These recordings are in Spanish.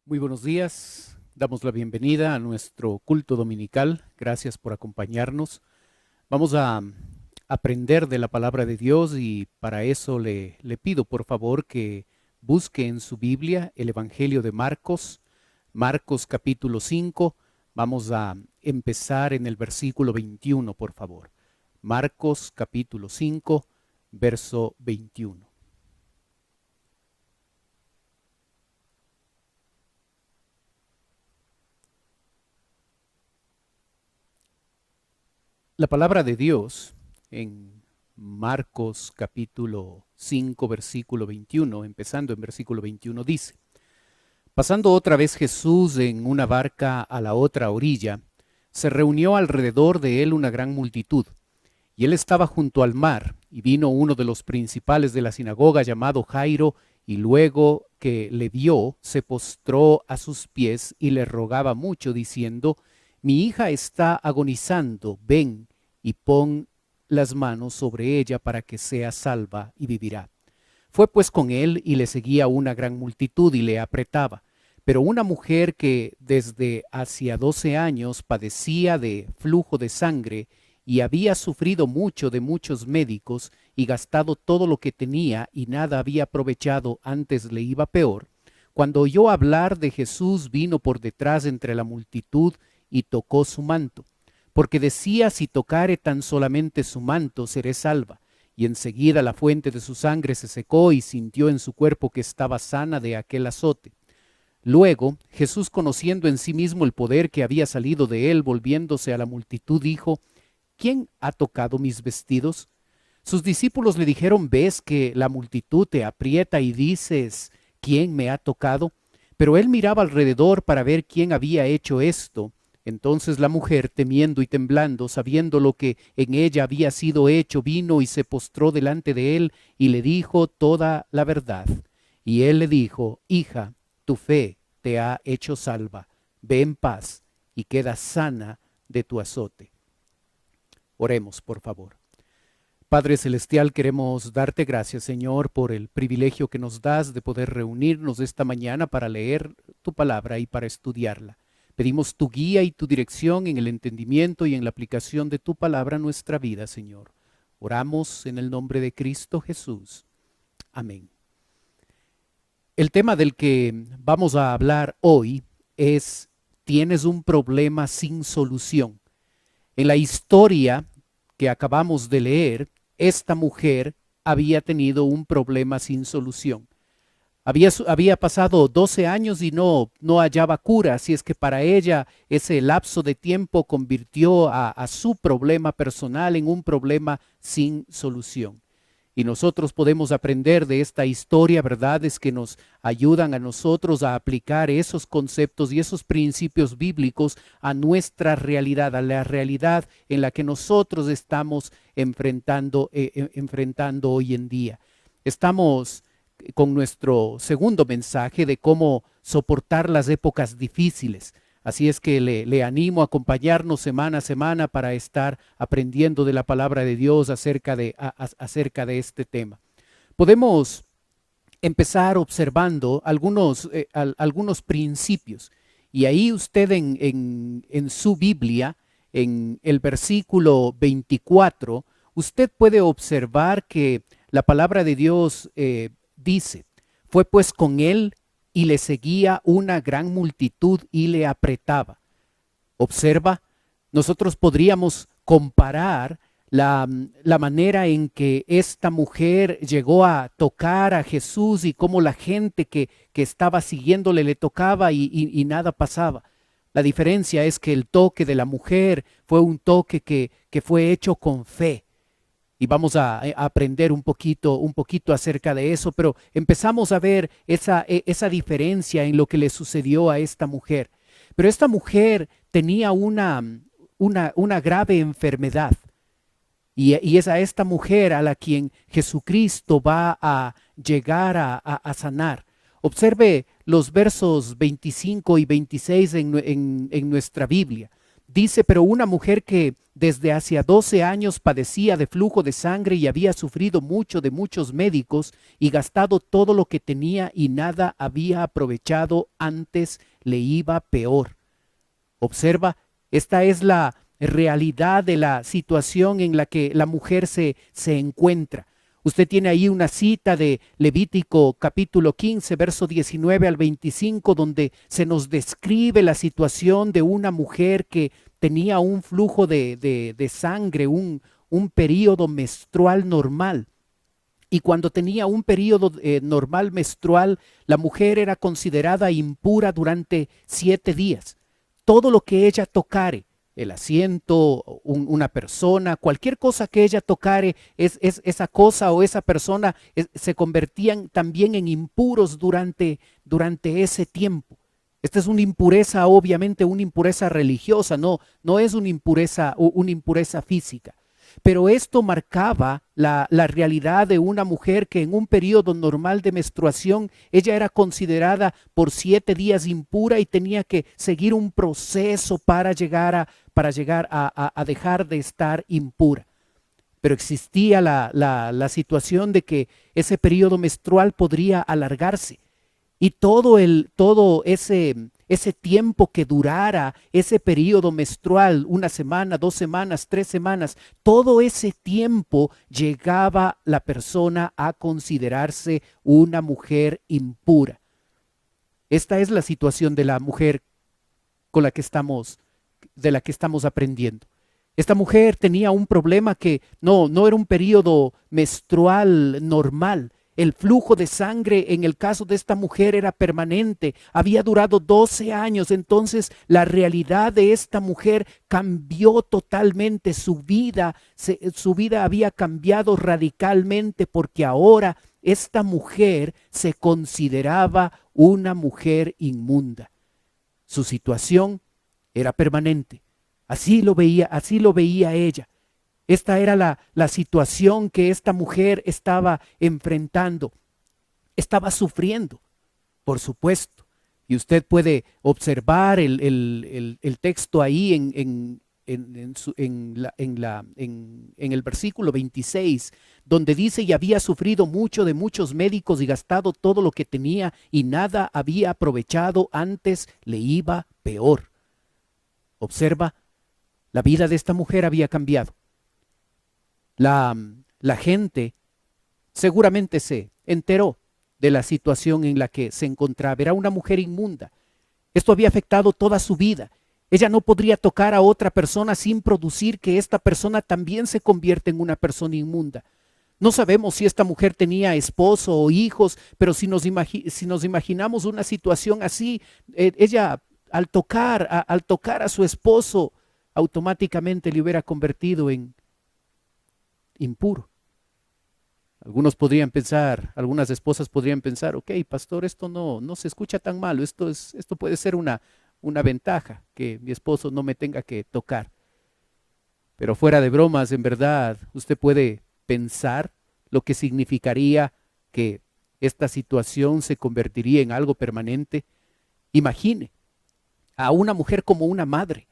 Muy buenos días, damos la bienvenida a nuestro culto dominical. Gracias por acompañarnos. Vamos a aprender de la palabra de Dios y para eso le pido por favor que busque en su Biblia el Evangelio de Marcos, Marcos capítulo 5. Vamos a empezar en el versículo 21, por favor. Marcos capítulo 5, verso 21. La palabra de Dios en Marcos capítulo 5 versículo 21, empezando en versículo 21, dice: Pasando otra vez Jesús en una barca a la otra orilla, se reunió alrededor de él una gran multitud, y él estaba junto al mar, y vino uno de los principales de la sinagoga llamado Jairo, y luego que le vio, se postró a sus pies y le rogaba mucho, diciendo: Mi hija está agonizando, ven y pon las manos sobre ella para que sea salva y vivirá. Fue pues con él y le seguía una gran multitud y le apretaba. Pero una mujer que desde hacía 12 años padecía de flujo de sangre y había sufrido mucho de muchos médicos y gastado todo lo que tenía y nada había aprovechado, antes le iba peor, cuando oyó hablar de Jesús, vino por detrás entre la multitud y tocó su manto, porque decía: si tocare tan solamente su manto, seré salva. Y enseguida la fuente de su sangre se secó y sintió en su cuerpo que estaba sana de aquel azote. Luego Jesús, conociendo en sí mismo el poder que había salido de él, volviéndose a la multitud, dijo: ¿Quién ha tocado mis vestidos? Sus discípulos le dijeron: ¿Ves que la multitud te aprieta y dices: ¿quién me ha tocado? Pero él miraba alrededor para ver quién había hecho esto. Entonces la mujer, temiendo y temblando, sabiendo lo que en ella había sido hecho, vino y se postró delante de él y le dijo toda la verdad. Y él le dijo: Hija, tu fe te ha hecho salva. Ve en paz y queda sana de tu azote. Oremos, por favor. Padre Celestial, queremos darte gracias, Señor, por el privilegio que nos das de poder reunirnos esta mañana para leer tu palabra y para estudiarla. Pedimos tu guía y tu dirección en el entendimiento y en la aplicación de tu palabra a nuestra vida, Señor. Oramos en el nombre de Cristo Jesús. Amén. El tema del que vamos a hablar hoy es: ¿tienes un problema sin solución? En la historia que acabamos de leer, esta mujer había tenido un problema sin solución. Había pasado 12 años y no hallaba cura, así es que para ella ese lapso de tiempo convirtió a su problema personal en un problema sin solución. Y nosotros podemos aprender de esta historia verdades que nos ayudan a nosotros a aplicar esos conceptos y esos principios bíblicos a nuestra realidad, a la realidad en la que nosotros estamos enfrentando hoy en día. Estamos con nuestro segundo mensaje de cómo soportar las épocas difíciles. Así es que le animo a acompañarnos semana a semana para estar aprendiendo de la palabra de Dios acerca de este tema. Podemos empezar observando algunos principios. Y ahí usted en su Biblia, en el versículo 24, usted puede observar que la palabra de Dios dice: fue pues con él y le seguía una gran multitud y le apretaba. Observa, nosotros podríamos comparar la manera en que esta mujer llegó a tocar a Jesús y cómo la gente que estaba siguiéndole le tocaba y nada pasaba. La diferencia es que el toque de la mujer fue un toque que fue hecho con fe. Y vamos a aprender un poquito acerca de eso, pero empezamos a ver esa diferencia en lo que le sucedió a esta mujer. Pero esta mujer tenía una grave enfermedad, y es a esta mujer a la quien Jesucristo va a llegar a sanar. Observe los versos 25 y 26 en nuestra Biblia. Dice, pero una mujer que desde hacía 12 años padecía de flujo de sangre y había sufrido mucho de muchos médicos y gastado todo lo que tenía y nada había aprovechado, antes le iba peor. Observa, esta es la realidad de la situación en la que la mujer se encuentra. Usted tiene ahí una cita de Levítico capítulo 15, verso 19 al 25, donde se nos describe la situación de una mujer que tenía un flujo de sangre, un periodo menstrual normal. Y cuando tenía un periodo normal menstrual, la mujer era considerada impura durante 7 días. Todo lo que ella tocare, el asiento, una persona, cualquier cosa que ella tocare, esa cosa o esa persona se convertían también en impuros durante ese tiempo. Esta es una impureza, obviamente una impureza religiosa, no es una impureza física. Pero esto marcaba la realidad de una mujer que en un periodo normal de menstruación, ella era considerada por 7 días impura y tenía que seguir un proceso para llegar a dejar de estar impura. Pero existía la situación de que ese periodo menstrual podría alargarse. Y todo ese tiempo que durara ese periodo menstrual, 1 semana, 2 semanas, 3 semanas, todo ese tiempo llegaba la persona a considerarse una mujer impura. Esta es la situación de la mujer de la que estamos aprendiendo. Esta mujer tenía un problema que no era un periodo menstrual normal. El flujo de sangre en el caso de esta mujer era permanente, había durado 12 años, entonces la realidad de esta mujer cambió totalmente, su vida había cambiado radicalmente porque ahora esta mujer se consideraba una mujer inmunda. Su situación era permanente, así lo veía ella. Esta era la situación que esta mujer estaba enfrentando, estaba sufriendo, por supuesto. Y usted puede observar el texto ahí en el versículo 26, donde dice, y había sufrido mucho de muchos médicos y gastado todo lo que tenía y nada había aprovechado, antes le iba peor. Observa, la vida de esta mujer había cambiado. La gente seguramente se enteró de la situación en la que se encontraba. Era una mujer inmunda. Esto había afectado toda su vida. Ella no podría tocar a otra persona sin producir que esta persona también se convierta en una persona inmunda. No sabemos si esta mujer tenía esposo o hijos, pero si nos imaginamos una situación así, ella al tocar a su esposo, automáticamente le hubiera convertido en impuro. Algunas esposas podrían pensar, ok, pastor, esto no se escucha tan malo, esto puede ser una ventaja, que mi esposo no me tenga que tocar. Pero fuera de bromas, en verdad, usted puede pensar lo que significaría que esta situación se convertiría en algo permanente. Imagine a una mujer como una madre,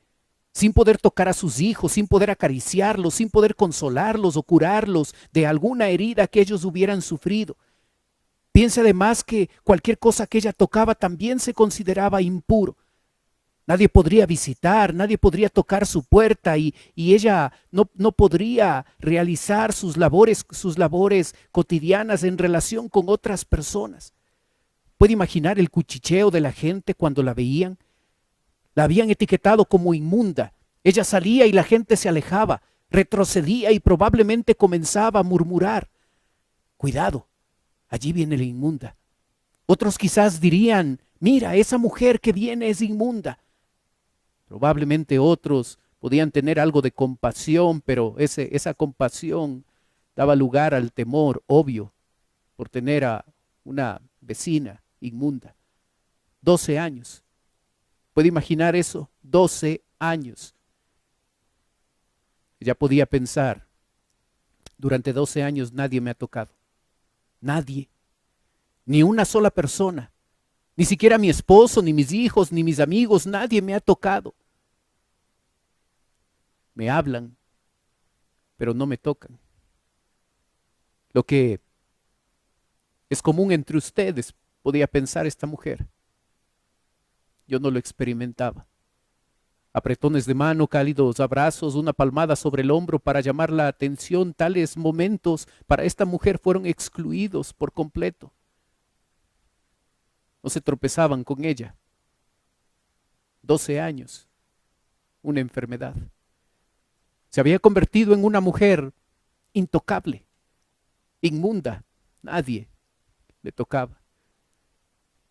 sin poder tocar a sus hijos, sin poder acariciarlos, sin poder consolarlos o curarlos de alguna herida que ellos hubieran sufrido. Piense además que cualquier cosa que ella tocaba también se consideraba impuro. Nadie podría visitar, nadie podría tocar su puerta y ella no podría realizar sus labores cotidianas en relación con otras personas. ¿Puede imaginar el cuchicheo de la gente cuando la veían? La habían etiquetado como inmunda. Ella salía y la gente se alejaba, retrocedía y probablemente comenzaba a murmurar. Cuidado, allí viene la inmunda. Otros quizás dirían, mira, esa mujer que viene es inmunda. Probablemente otros podían tener algo de compasión, pero esa compasión daba lugar al temor, obvio, por tener a una vecina inmunda. 12 años. ¿Puede imaginar eso? 12 años. Ella podía pensar, durante 12 años nadie me ha tocado. Nadie. Ni una sola persona. Ni siquiera mi esposo, ni mis hijos, ni mis amigos, nadie me ha tocado. Me hablan, pero no me tocan. Lo que es común entre ustedes, podía pensar esta mujer. Yo no lo experimentaba. Apretones de mano, cálidos abrazos, una palmada sobre el hombro para llamar la atención, tales momentos para esta mujer fueron excluidos por completo. No se tropezaban con ella. 12 años, una enfermedad. Se había convertido en una mujer intocable, inmunda, nadie le tocaba.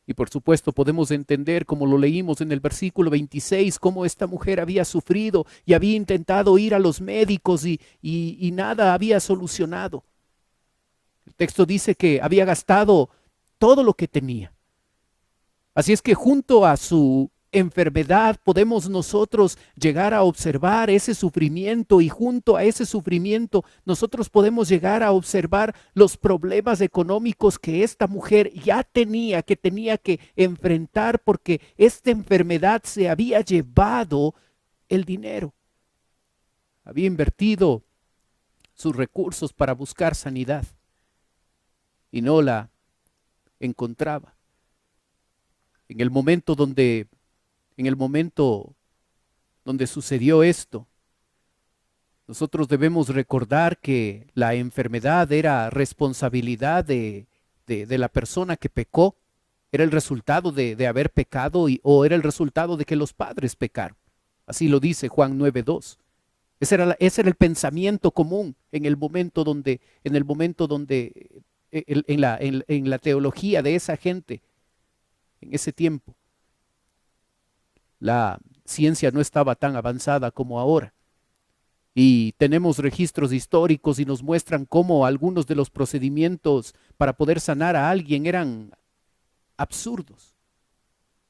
Y por supuesto podemos entender, como lo leímos en el versículo 26, cómo esta mujer había sufrido y había intentado ir a los médicos y nada había solucionado. El texto dice que había gastado todo lo que tenía. Así es que junto a su enfermedad podemos nosotros llegar a observar ese sufrimiento, y junto a ese sufrimiento nosotros podemos llegar a observar los problemas económicos que esta mujer ya tenía, que tenía que enfrentar, porque esta enfermedad se había llevado el dinero. Había invertido sus recursos para buscar sanidad y no la encontraba. En el momento donde sucedió esto, nosotros debemos recordar que la enfermedad era responsabilidad de la persona que pecó, era el resultado de haber pecado o era el resultado de que los padres pecaron. Así lo dice Juan 9:2. Ese era el pensamiento común en la teología de esa gente en ese tiempo. La ciencia no estaba tan avanzada como ahora. Y tenemos registros históricos y nos muestran cómo algunos de los procedimientos para poder sanar a alguien eran absurdos.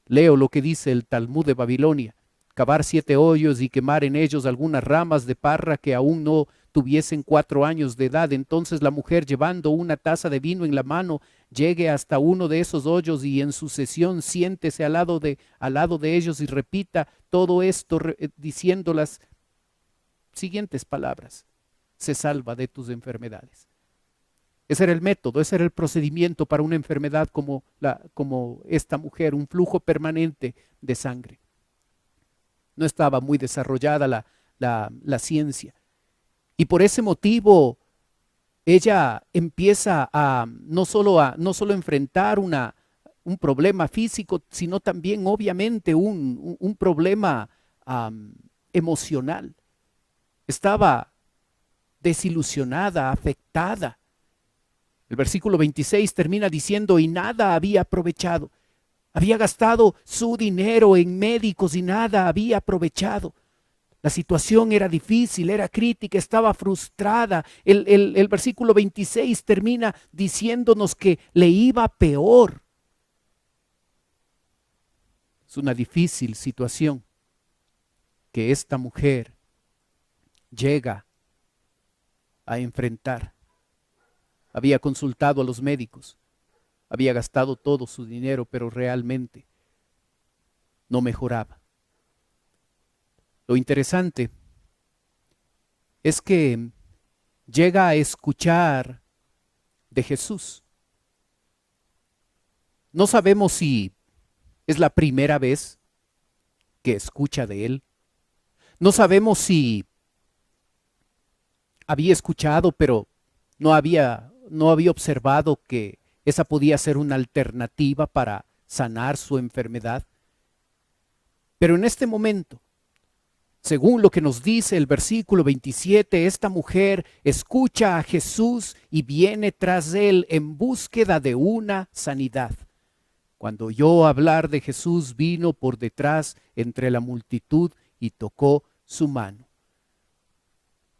Leo lo que dice el Talmud de Babilonia: cavar 7 hoyos y quemar en ellos algunas ramas de parra que aún no tuviesen 4 años de edad. Entonces la mujer, llevando una taza de vino en la mano, llegue hasta uno de esos hoyos y en sucesión siéntese al lado de ellos y repita todo esto diciendo las siguientes palabras: se salva de tus enfermedades. Ese era el método, ese era el procedimiento para una enfermedad como esta mujer, un flujo permanente de sangre. No estaba muy desarrollada la ciencia. Y por ese motivo ella empieza a no solo enfrentar un problema físico, sino también obviamente un problema emocional. Estaba desilusionada, afectada. El versículo 26 termina diciendo: y nada había aprovechado. Había gastado su dinero en médicos y nada había aprovechado. La situación era difícil, era crítica, estaba frustrada. El versículo 26 termina diciéndonos que le iba peor. Es una difícil situación que esta mujer llega a enfrentar. Había consultado a los médicos, había gastado todo su dinero, pero realmente no mejoraba. Lo interesante es que llega a escuchar de Jesús. No sabemos si es la primera vez que escucha de él. No sabemos si había escuchado, pero no había observado que esa podía ser una alternativa para sanar su enfermedad. Pero en este momento, según lo que nos dice el versículo 27, esta mujer escucha a Jesús y viene tras él en búsqueda de una sanidad. Cuando oyó hablar de Jesús, vino por detrás entre la multitud y tocó su mano.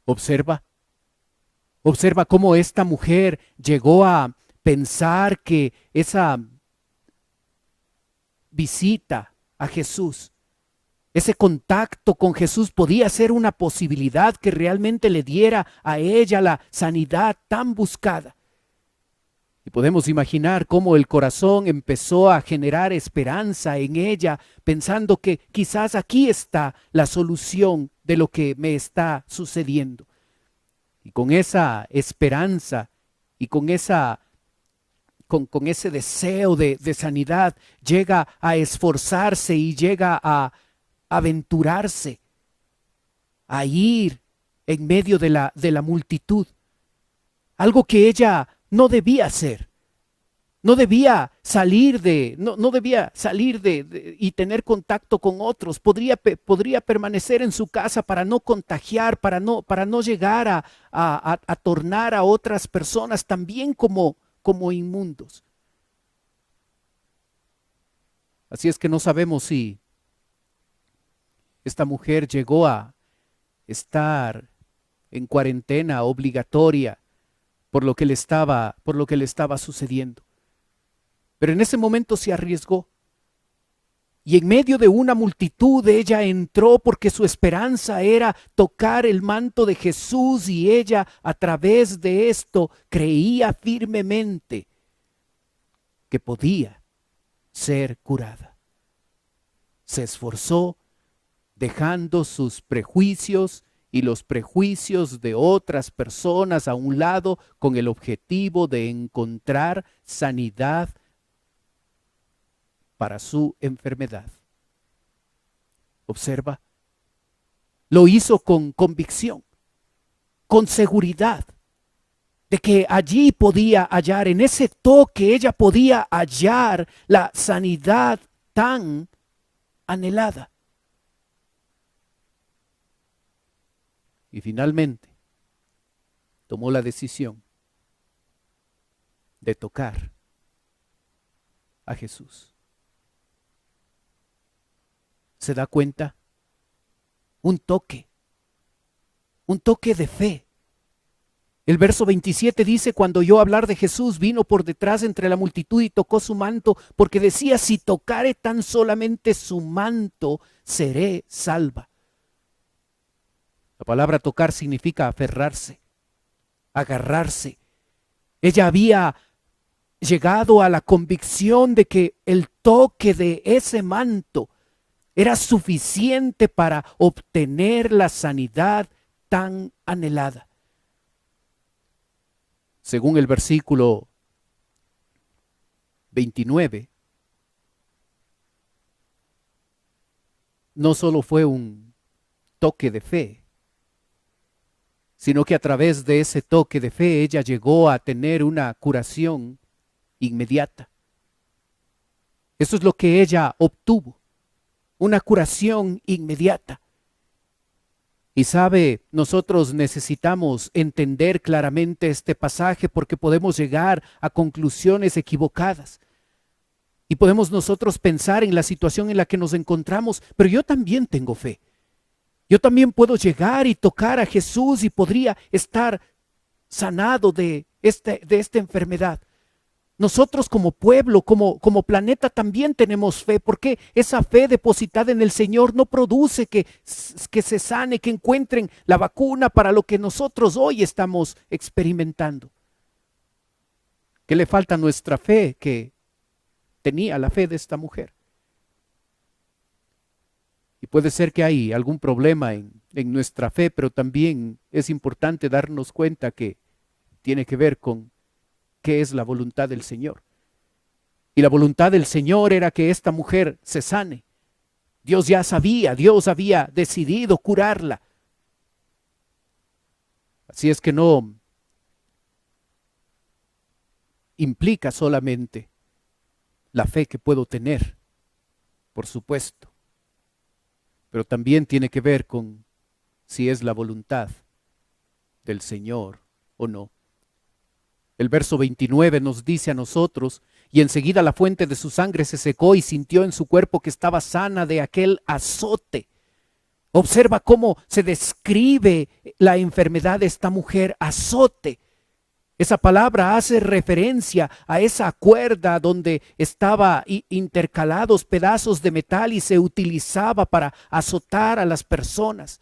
Observa cómo esta mujer llegó a pensar que esa visita a Jesús, ese contacto con Jesús podía ser una posibilidad que realmente le diera a ella la sanidad tan buscada. Y podemos imaginar cómo el corazón empezó a generar esperanza en ella, pensando que quizás aquí está la solución de lo que me está sucediendo. Y con esa esperanza y con ese deseo de sanidad, llega a esforzarse y llega a aventurarse, a ir en medio de la multitud. Algo que ella no debía hacer. No debía salir y tener contacto con otros. Podría permanecer en su casa para no contagiar, para no llegar a tornar a otras personas también como inmundos. Así es que no sabemos si esta mujer llegó a estar en cuarentena obligatoria por lo que le estaba sucediendo. Pero en ese momento se arriesgó. Y en medio de una multitud ella entró porque su esperanza era tocar el manto de Jesús, y ella a través de esto creía firmemente que podía ser curada. Se esforzó dejando sus prejuicios y los prejuicios de otras personas a un lado con el objetivo de encontrar sanidad para su enfermedad. Observa, lo hizo con convicción, con seguridad de que allí podía hallar, en ese toque ella podía hallar la sanidad tan anhelada. Y finalmente tomó la decisión de tocar a Jesús. ¿Se da cuenta? Un toque de fe. El verso 27 dice: cuando oyó hablar de Jesús, vino por detrás entre la multitud y tocó su manto, porque decía: si tocare tan solamente su manto, seré salva. La palabra tocar significa aferrarse, agarrarse. Ella había llegado a la convicción de que el toque de ese manto era suficiente para obtener la sanidad tan anhelada. Según el versículo 29, no solo fue un toque de fe, sino que a través de ese toque de fe ella llegó a tener una curación inmediata. Eso es lo que ella obtuvo, una curación inmediata. Y sabe, nosotros necesitamos entender claramente este pasaje porque podemos llegar a conclusiones equivocadas. Y podemos nosotros pensar en la situación en la que nos encontramos, pero yo también tengo fe. Yo también puedo llegar y tocar a Jesús y podría estar sanado de esta enfermedad. Nosotros como pueblo, como planeta también tenemos fe, porque esa fe depositada en el Señor no produce que se sane, que encuentren la vacuna para lo que nosotros hoy estamos experimentando. ¿Qué le falta a nuestra fe que tenía la fe de esta mujer? Y puede ser que hay algún problema en nuestra fe, pero también es importante darnos cuenta que tiene que ver con qué es la voluntad del Señor. Y la voluntad del Señor era que esta mujer se sane. Dios ya sabía, Dios había decidido curarla. Así es que no implica solamente la fe que puedo tener, por supuesto, pero también tiene que ver con si es la voluntad del Señor o no. El verso 29 nos dice a nosotros: y enseguida la fuente de su sangre se secó y sintió en su cuerpo que estaba sana de aquel azote. Observa cómo se describe la enfermedad de esta mujer: azote. Esa palabra hace referencia a esa cuerda donde estaban intercalados pedazos de metal y se utilizaba para azotar a las personas.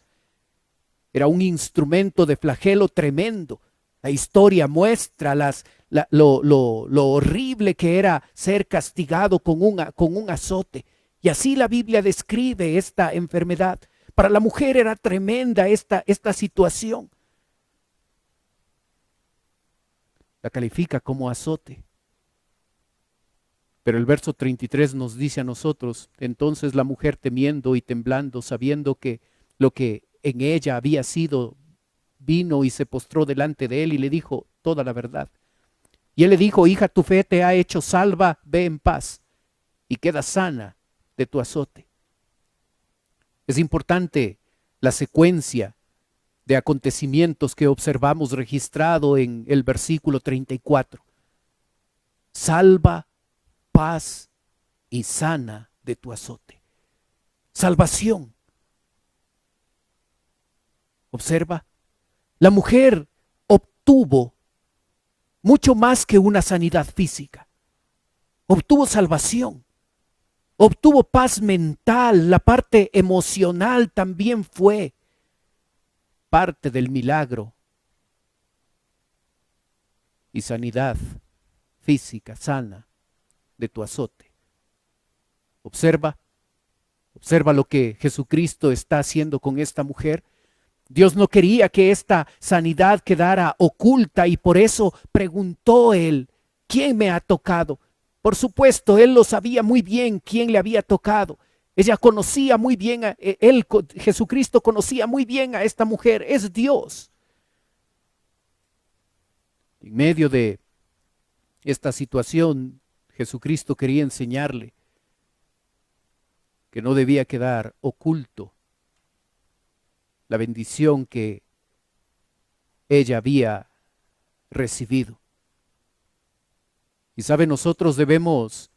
Era un instrumento de flagelo tremendo. La historia muestra lo horrible que era ser castigado con un azote. Y así la Biblia describe esta enfermedad. Para la mujer era tremenda esta situación. La califica como azote. Pero el verso 33 nos dice a nosotros: entonces la mujer, temiendo y temblando, sabiendo que lo que en ella había sido, vino y se postró delante de él y le dijo toda la verdad. Y él le dijo: hija, tu fe te ha hecho salva, ve en paz y queda sana de tu azote. Es importante la secuencia de acontecimientos que observamos registrado en el versículo 34. Salva, paz y sana de tu azote. Salvación. Observa, la mujer obtuvo mucho más que una sanidad física. Obtuvo salvación. Obtuvo paz mental. La parte emocional también fue parte del milagro. Y sanidad física, sana de tu azote. Observa lo que Jesucristo está haciendo con esta mujer. Dios no quería que esta sanidad quedara oculta y por eso preguntó él: ¿quién me ha tocado? Por supuesto, él lo sabía muy bien quién le había tocado. Ella conocía muy bien, Jesucristo conocía muy bien a esta mujer, es Dios. En medio de esta situación, Jesucristo quería enseñarle que no debía quedar oculto la bendición que ella había recibido. Y sabe, nosotros debemos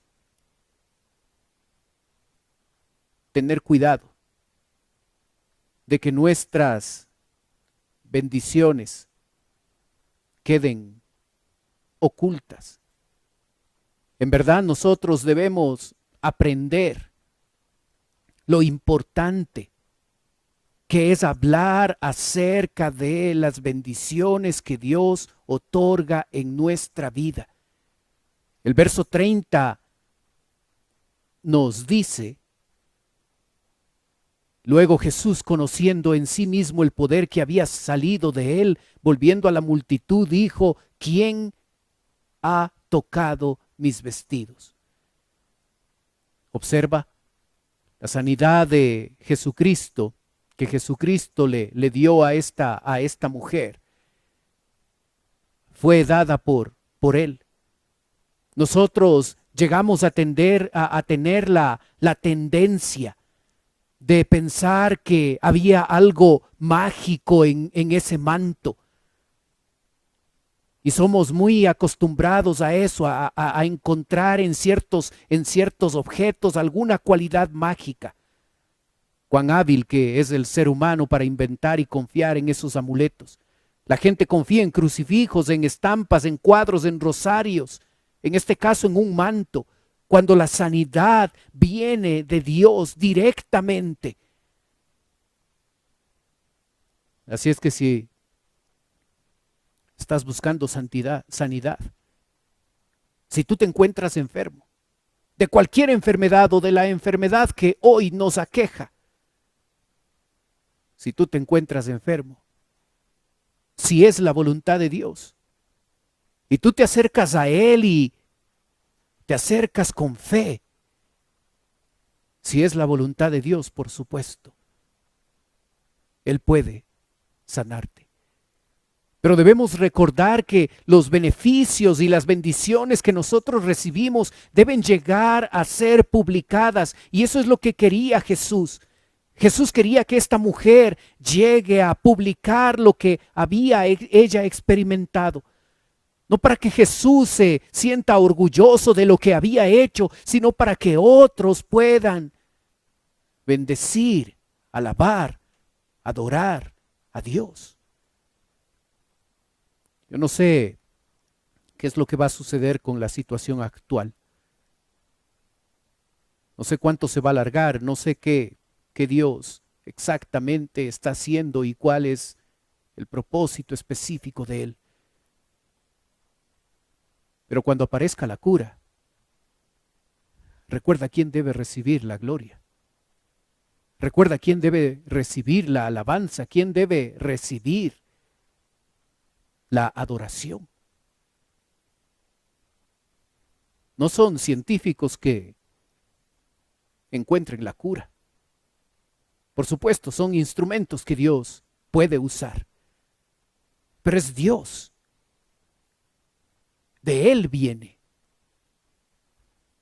tener cuidado de que nuestras bendiciones queden ocultas. En verdad, nosotros debemos aprender lo importante que es hablar acerca de las bendiciones que Dios otorga en nuestra vida. El verso 30 nos dice: luego Jesús, conociendo en sí mismo el poder que había salido de él, volviendo a la multitud, dijo: ¿quién ha tocado mis vestidos? Observa la sanidad de Jesucristo, que Jesucristo le dio a esta mujer, fue dada por él. Nosotros llegamos a tener la tendencia de pensar que había algo mágico en ese manto. Y somos muy acostumbrados a eso, a encontrar en ciertos objetos alguna cualidad mágica. Cuán hábil que es el ser humano para inventar y confiar en esos amuletos. La gente confía en crucifijos, en estampas, en cuadros, en rosarios, en este caso en un manto, cuando la sanidad viene de Dios directamente. Así es que si estás buscando sanidad, si tú te encuentras enfermo, de cualquier enfermedad o de la enfermedad que hoy nos aqueja, si tú te encuentras enfermo, si es la voluntad de Dios, y tú te acercas a Él y te acercas con fe, si es la voluntad de Dios, por supuesto, Él puede sanarte. Pero debemos recordar que los beneficios y las bendiciones que nosotros recibimos deben llegar a ser publicadas, y eso es lo que quería Jesús. Jesús quería que esta mujer llegue a publicar lo que había ella experimentado. No para que Jesús se sienta orgulloso de lo que había hecho, sino para que otros puedan bendecir, alabar, adorar a Dios. Yo no sé qué es lo que va a suceder con la situación actual. No sé cuánto se va a alargar, no sé qué Dios exactamente está haciendo y cuál es el propósito específico de Él. Pero cuando aparezca la cura, recuerda quién debe recibir la gloria. Recuerda quién debe recibir la alabanza, quién debe recibir la adoración. No son científicos que encuentren la cura. Por supuesto, son instrumentos que Dios puede usar. Pero es Dios. De Él viene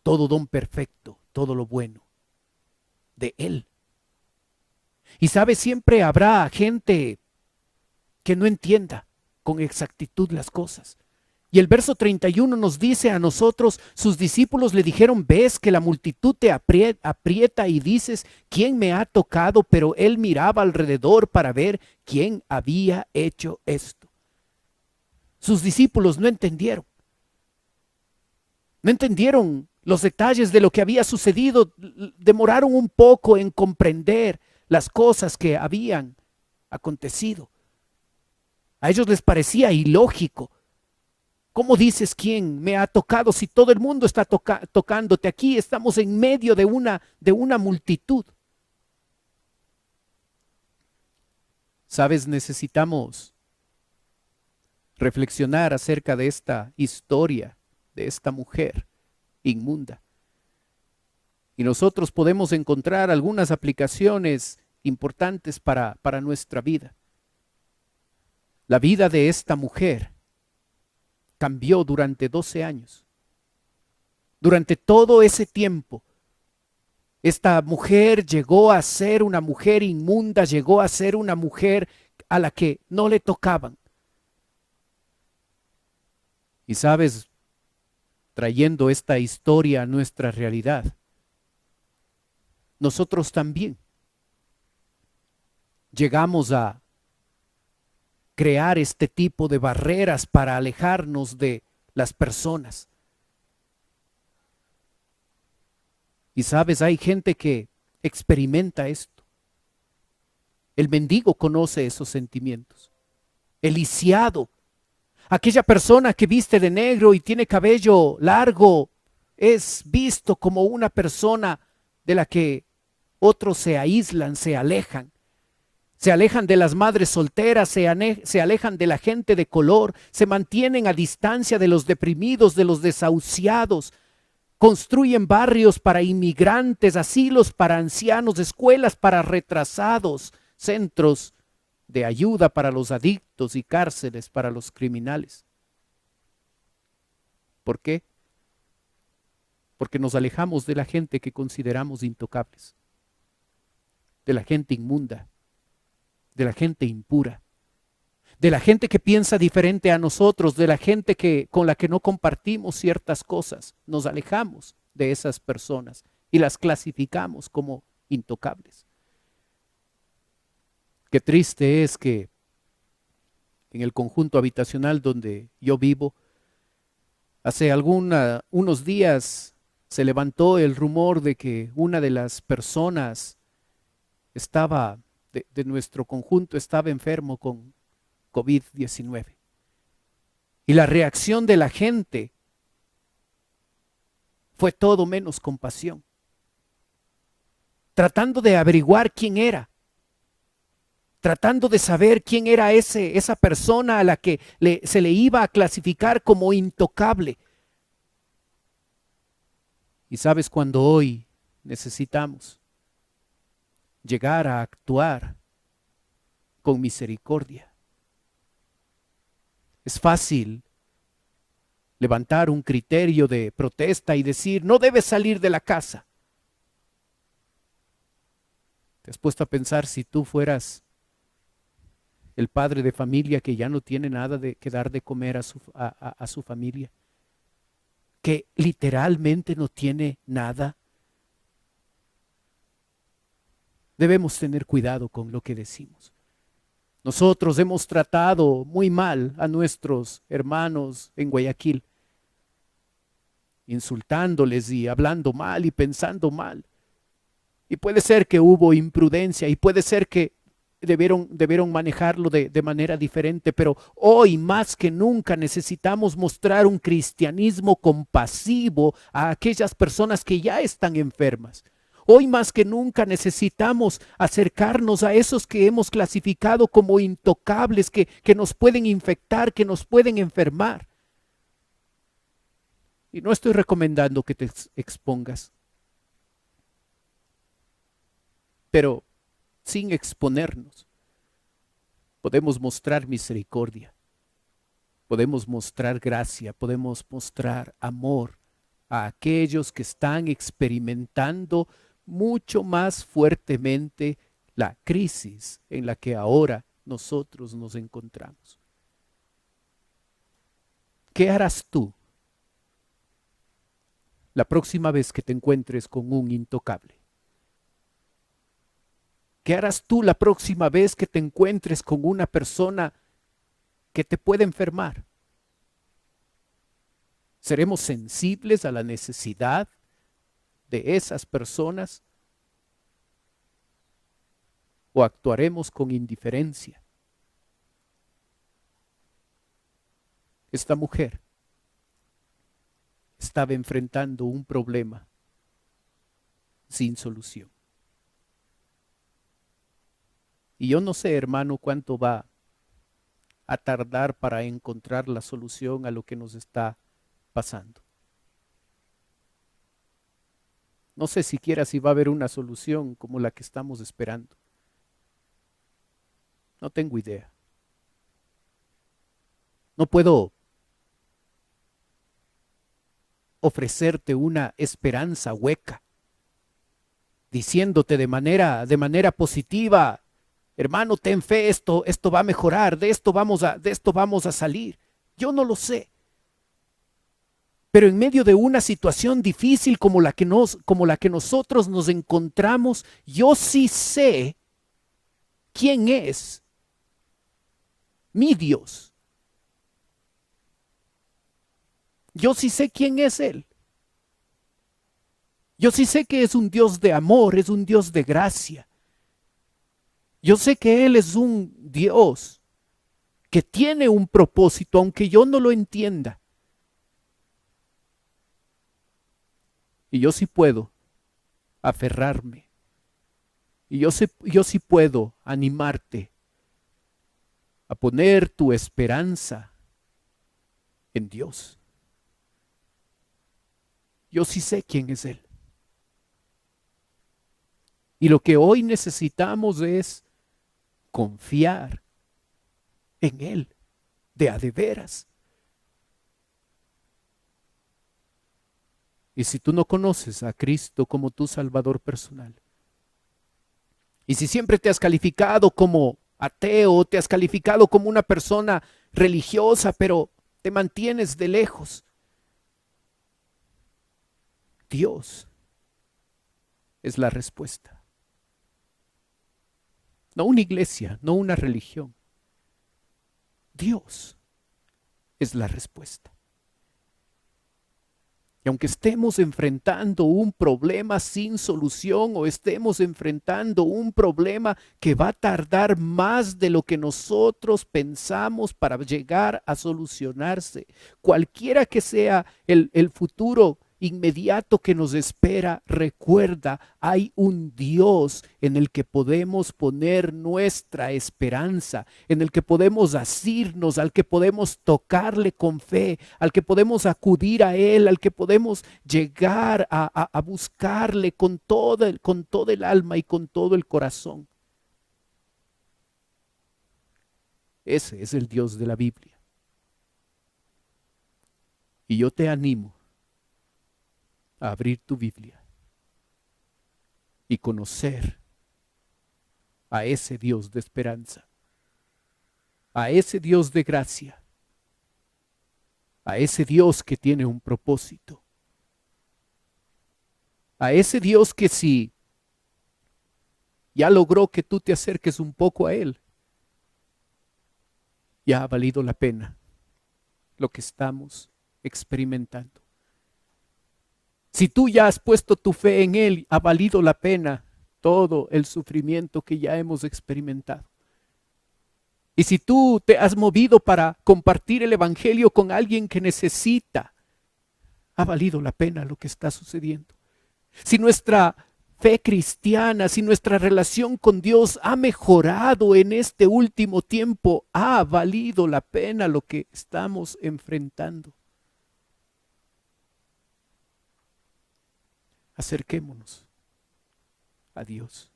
todo don perfecto, todo lo bueno. De Él. Y sabe, siempre habrá gente que no entienda con exactitud las cosas. Y el verso 31 nos dice a nosotros, sus discípulos le dijeron, ves que la multitud te aprieta y dices, ¿quién me ha tocado? Pero él miraba alrededor para ver quién había hecho esto. Sus discípulos no entendieron. No entendieron los detalles de lo que había sucedido. Demoraron un poco en comprender las cosas que habían acontecido. A ellos les parecía ilógico. ¿Cómo dices quién me ha tocado si todo el mundo está tocándote? Aquí estamos en medio de una multitud. ¿Sabes? Necesitamos reflexionar acerca de esta historia, de esta mujer inmunda. Y nosotros podemos encontrar algunas aplicaciones importantes para nuestra vida. La vida de esta mujer cambió durante 12 años. Durante todo ese tiempo, esta mujer llegó a ser una mujer inmunda, llegó a ser una mujer a la que no le tocaban. Y sabes, trayendo esta historia a nuestra realidad, nosotros también llegamos a crear este tipo de barreras para alejarnos de las personas. Y sabes, hay gente que experimenta esto. El mendigo conoce esos sentimientos. El lisiado, aquella persona que viste de negro y tiene cabello largo, es visto como una persona de la que otros se aíslan, se alejan. Se alejan de las madres solteras, se alejan de la gente de color, se mantienen a distancia de los deprimidos, de los desahuciados. Construyen barrios para inmigrantes, asilos para ancianos, escuelas para retrasados, centros de ayuda para los adictos y cárceles para los criminales. ¿Por qué? Porque nos alejamos de la gente que consideramos intocables, de la gente inmunda, de la gente impura, de la gente que piensa diferente a nosotros, de la gente con la que no compartimos ciertas cosas. Nos alejamos de esas personas y las clasificamos como intocables. Qué triste es que en el conjunto habitacional donde yo vivo, hace unos días se levantó el rumor de que una de las personas de nuestro conjunto estaba enfermo con COVID-19. Y la reacción de la gente fue todo menos compasión. Tratando de averiguar quién era. Tratando de saber quién era esa persona a la que se le iba a clasificar como intocable. Y sabes, cuando hoy necesitamos llegar a actuar con misericordia, es fácil levantar un criterio de protesta y decir, no debes salir de la casa. ¿Te has puesto a pensar si tú fueras el padre de familia que ya no tiene nada que dar de comer a su familia? Que literalmente no tiene nada. Debemos tener cuidado con lo que decimos. Nosotros hemos tratado muy mal a nuestros hermanos en Guayaquil, insultándoles y hablando mal y pensando mal. Y puede ser que hubo imprudencia y puede ser que debieron manejarlo de manera diferente, pero hoy más que nunca necesitamos mostrar un cristianismo compasivo a aquellas personas que ya están enfermas. Hoy más que nunca necesitamos acercarnos a esos que hemos clasificado como intocables, que nos pueden infectar, que nos pueden enfermar. Y no estoy recomendando que te expongas, pero sin exponernos, podemos mostrar misericordia, podemos mostrar gracia, podemos mostrar amor a aquellos que están experimentando mucho más fuertemente la crisis en la que ahora nosotros nos encontramos. ¿Qué harás tú la próxima vez que te encuentres con un intocable? ¿Qué harás tú la próxima vez que te encuentres con una persona que te puede enfermar? ¿Seremos sensibles a la necesidad de esas personas o actuaremos con indiferencia? Esta mujer estaba enfrentando un problema sin solución. Y yo no sé, hermano, cuánto va a tardar para encontrar la solución a lo que nos está pasando. No sé siquiera si va a haber una solución como la que estamos esperando. No tengo idea. No puedo ofrecerte una esperanza hueca, diciéndote de manera positiva, hermano, ten fe, esto va a mejorar, de esto vamos a salir. Yo no lo sé. Pero en medio de una situación difícil como la que nosotros nos encontramos, yo sí sé quién es mi Dios. Yo sí sé quién es Él. Yo sí sé que es un Dios de amor, es un Dios de gracia. Yo sé que Él es un Dios que tiene un propósito, aunque yo no lo entienda. Y yo sí puedo aferrarme. Y yo sí puedo animarte a poner tu esperanza en Dios. Yo sí sé quién es Él. Y lo que hoy necesitamos es confiar en Él, de a de veras. Y si tú no conoces a Cristo como tu Salvador personal, y si siempre te has calificado como ateo, te has calificado como una persona religiosa, pero te mantienes de lejos, Dios es la respuesta. No una iglesia, no una religión. Dios es la respuesta. Y aunque estemos enfrentando un problema sin solución o estemos enfrentando un problema que va a tardar más de lo que nosotros pensamos para llegar a solucionarse, cualquiera que sea el futuro inmediato que nos espera, recuerda, hay un Dios en el que podemos poner nuestra esperanza, en el que podemos asirnos, al que podemos tocarle con fe, al que podemos acudir a Él, al que podemos llegar a buscarle con todo el alma y con todo el corazón. Ese es el Dios de la Biblia. Y yo te animo a abrir tu Biblia y conocer a ese Dios de esperanza, a ese Dios de gracia, a ese Dios que tiene un propósito, a ese Dios que si ya logró que tú te acerques un poco a Él, ya ha valido la pena lo que estamos experimentando. Si tú ya has puesto tu fe en Él, ha valido la pena todo el sufrimiento que ya hemos experimentado. Y si tú te has movido para compartir el Evangelio con alguien que necesita, ha valido la pena lo que está sucediendo. Si nuestra fe cristiana, si nuestra relación con Dios ha mejorado en este último tiempo, ha valido la pena lo que estamos enfrentando. Acerquémonos a Dios,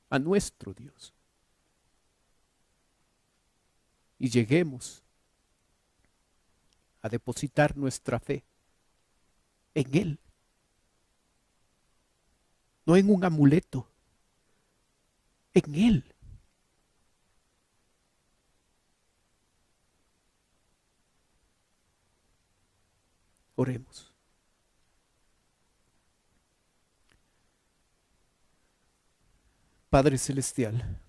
a nuestro Dios, y lleguemos a depositar nuestra fe en Él, no en un amuleto, en Él. Oremos. Padre Celestial,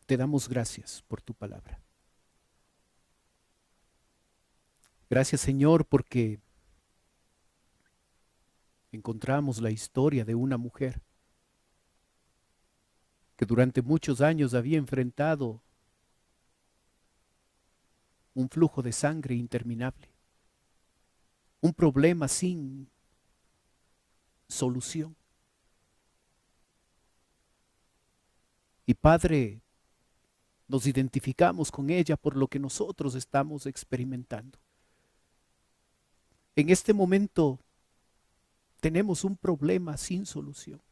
te damos gracias por tu palabra. Gracias, Señor, porque encontramos la historia de una mujer que durante muchos años había enfrentado un flujo de sangre interminable, un problema sin solución. Y Padre, nos identificamos con ella por lo que nosotros estamos experimentando. En este momento tenemos un problema sin solución.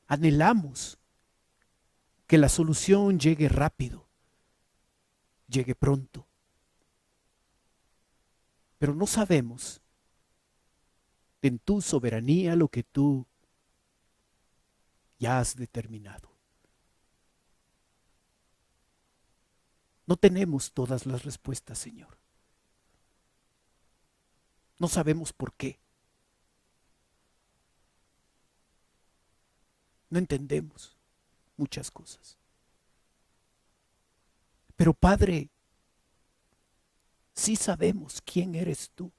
Anhelamos que la solución llegue rápido, llegue pronto. Pero no sabemos en tu soberanía lo que tú ya has determinado. No tenemos todas las respuestas, Señor. No sabemos por qué. No entendemos muchas cosas. Pero Padre, sí sabemos quién eres tú.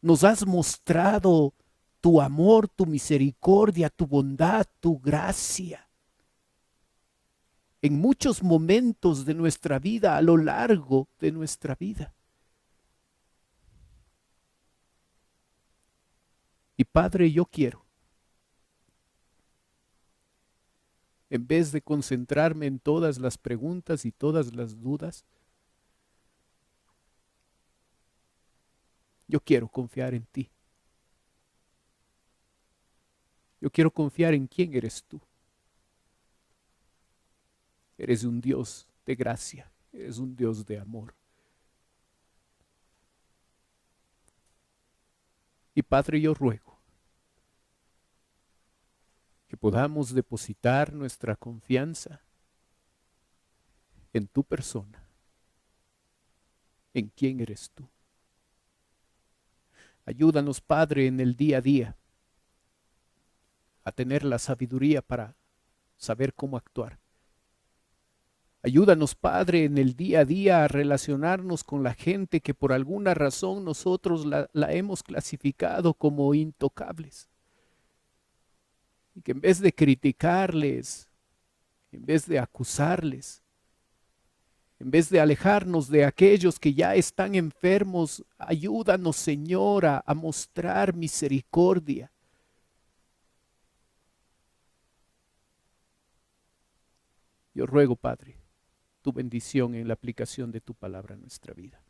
Nos has mostrado tu amor, tu misericordia, tu bondad, tu gracia. En muchos momentos de nuestra vida, a lo largo de nuestra vida. Y Padre, yo quiero, en vez de concentrarme en todas las preguntas y todas las dudas, yo quiero confiar en ti. Yo quiero confiar en quién eres tú. Eres un Dios de gracia, eres un Dios de amor. Y Padre, yo ruego que podamos depositar nuestra confianza en tu persona, en quién eres tú. Ayúdanos, Padre, en el día a día a tener la sabiduría para saber cómo actuar. Ayúdanos, Padre, en el día a día a relacionarnos con la gente que por alguna razón nosotros la hemos clasificado como intocables. Y que en vez de criticarles, en vez de acusarles, en vez de alejarnos de aquellos que ya están enfermos, ayúdanos, Señor, a mostrar misericordia. Yo ruego, Padre, tu bendición en la aplicación de tu palabra a nuestra vida.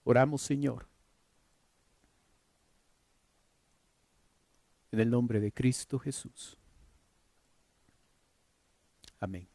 Oramos, Señor, en el nombre de Cristo Jesús. Amén.